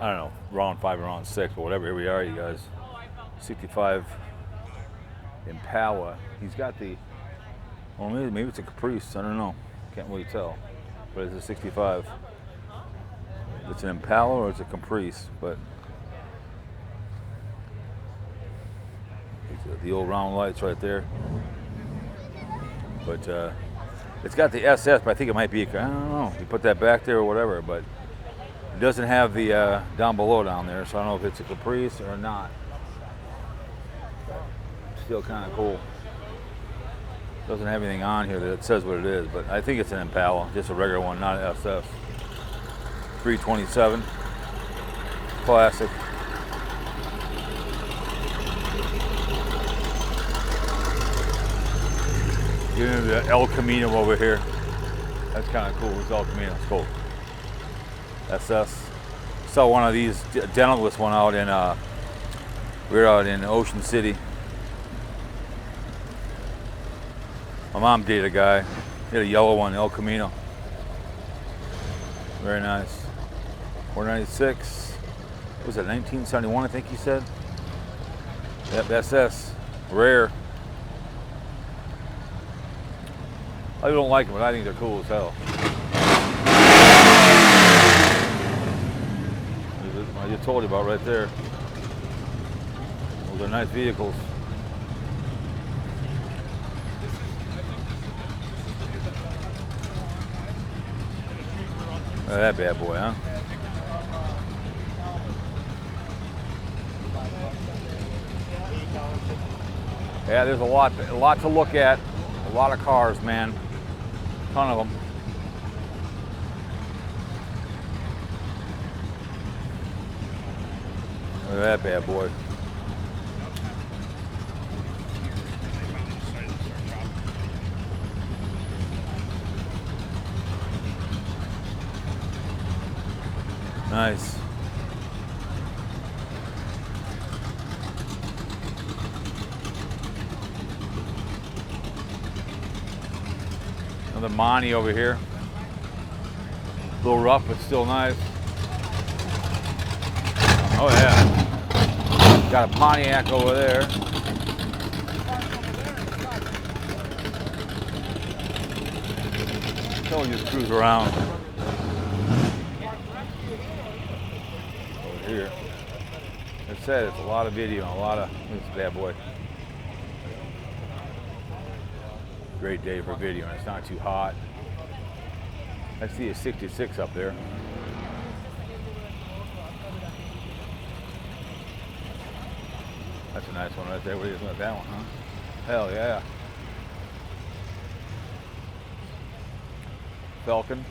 I don't know, round 5 or round 6, but whatever. Here we are, you guys. 65 Impala. He's got the, well, maybe it's a Caprice. I don't know. Can't really tell. But it's a 65. It's an Impala or it's a Caprice, but the old round lights right there. But it's got the SS, but I think it might be, I don't know, you put that back there or whatever, but it doesn't have the down below down there, so I don't know if it's a Caprice or not. But still kind of cool. Doesn't have anything on here that says what it is, but I think it's an Impala, just a regular one, not an SS. 327, classic. Get into the El Camino over here. That's kind of cool. It's El Camino. It's cool. SS. Saw one of these, dentalist one out in, we were out in Ocean City. My mom dated a guy. He had a yellow one, El Camino. Very nice. 496. What was that, 1971, I think he said? Yep, SS. Rare. I don't like them, but I think they're cool as hell. I just told you about right there. Those are nice vehicles. Look at that bad boy, huh? Yeah, there's a lot to look at. A lot of cars, man. Ton of them. Look at that bad boy. Nice. Another Monty over here. A little rough, but still nice. Oh yeah. Got a Pontiac over there. So we just cruise around. Over here. As I said, it's a lot of video and a lot of this bad boy. Great day for video, and it's not too hot. I see a 66 up there. That's a nice one right there. What do you think about that one, huh? Hell yeah. Falcon.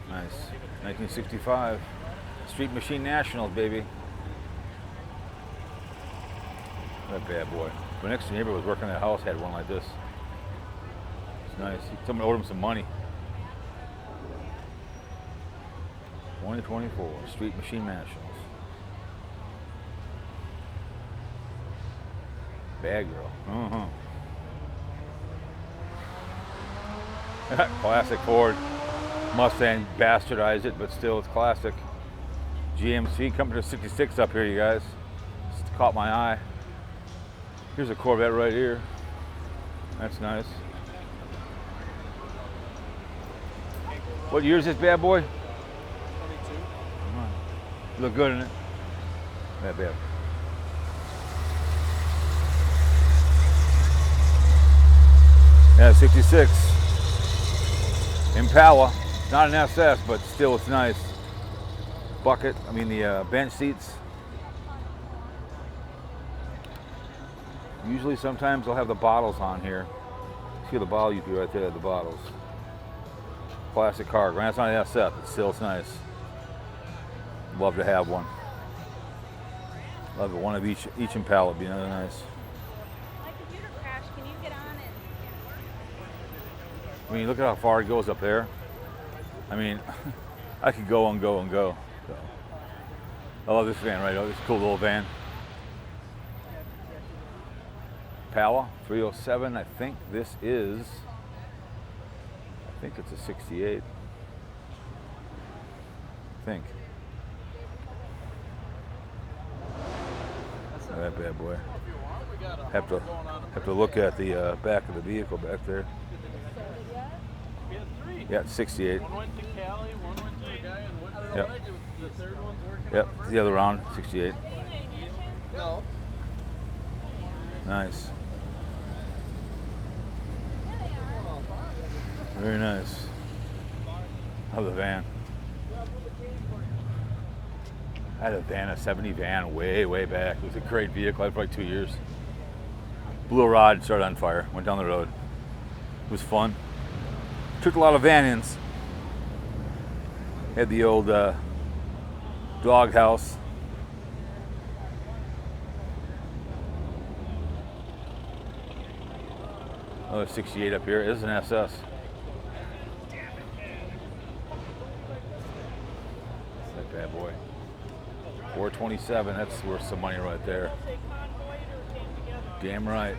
Nice. 1965. Street Machine Nationals, baby. That bad boy. My next neighbor was working at a house, had one like this. It's nice. Someone owed him some money. 2024 Street Machine Nationals. Bad girl. Classic Ford. Mustang bastardized it, but still it's classic. GMC coming to 66 up here, you guys. Just caught my eye. Here's a Corvette right here. That's nice. What year is this bad boy? 22. Look good in it. That bad. Yeah, 66. Impala. Not an SS, but still it's nice. Bucket, I mean the bench seats. Usually sometimes they'll have the bottles on here. See the bottle you do right there, the bottles. Classic car, granted it's not an SF, but still it's nice. Love to have one. Love it, one of each Impala would be another nice. My computer crashed, can you get on it? I mean, look at how far it goes up there. I mean, I could go and go and go. So. I love this van right now, this cool little van. Impala 307. I think this is. I think it's a 68. I think. That bad boy. Have to look at the back of the vehicle back there. We had three. Yeah, it's 68. One went to Cali, one went to the guy, and what Yep. the third one's working Yep, on the other round, 68. No. Nice. Very nice. Love the van. I had a van, a 70 van, way back. It was a great vehicle. I had it for like 2 years. Blew a rod, started on fire, went down the road. It was fun. Took a lot of van-ins. Had the old dog house. Another 68 up here. This is an SS. That bad boy. 427. That's worth some money right there. Damn right.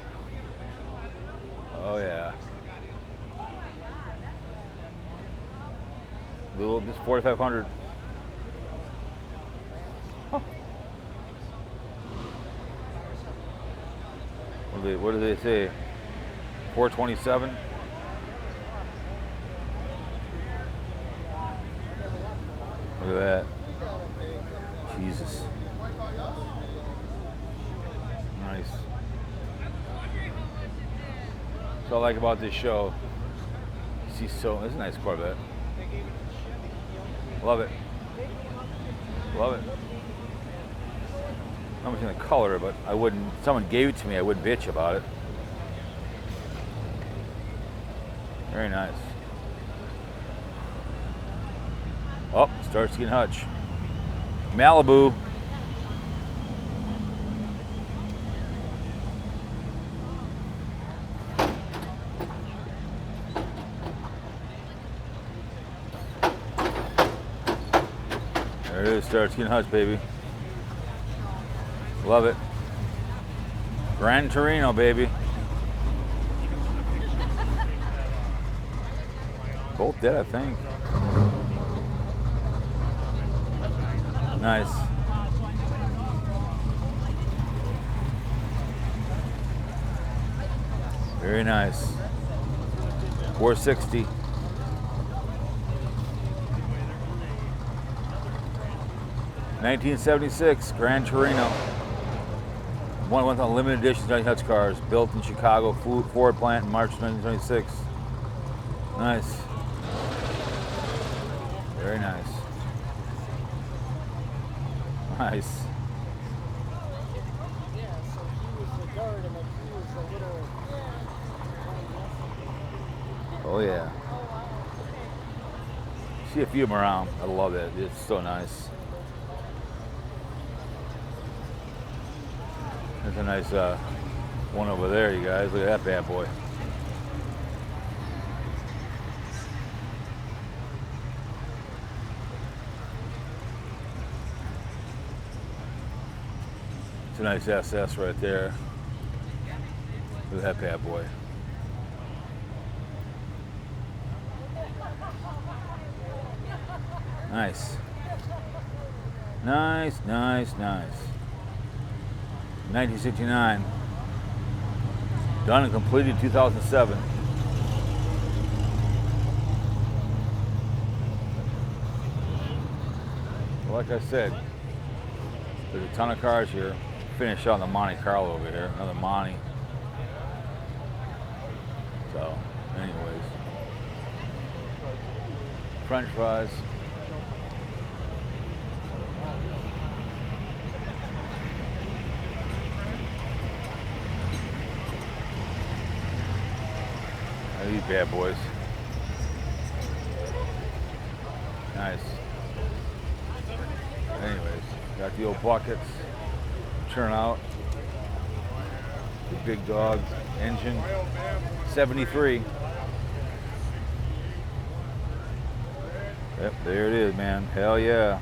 Oh yeah. Little, just 4,500. Huh. What do they say? 427. Look at that. Jesus. Nice. That's what I like about this show. See, so this is a nice Corvette. Love it. Love it. Not much in the color, but I wouldn't. If someone gave it to me, I wouldn't bitch about it. Very nice. Oh, Starsky and Hutch. Malibu. There it is, Starsky and Hutch, baby. Love it. Gran Torino, baby. Both dead, I think. Nice. Very nice. 460. $1976 Gran Torino. One went on limited edition Johnny Hutch cars, built in Chicago Ford plant in March 1926. Nice. Very nice. Nice. Yeah, so he was the guard and then he was the little. Oh yeah. See a few of them around. I love it. It's so nice. There's a nice one over there, you guys. Look at that bad boy. It's a nice SS right there. Look at that bad boy. Nice. Nice, nice, nice. 1969. Done and completed in 2007. Like I said, there's a ton of cars here. Finish on the Monte Carlo over here, another Monte. So, anyways. French fries. These bad boys. Nice. Anyways, got the old buckets. Turnout. The big dog engine. 73. Yep, there it is, man. Hell yeah.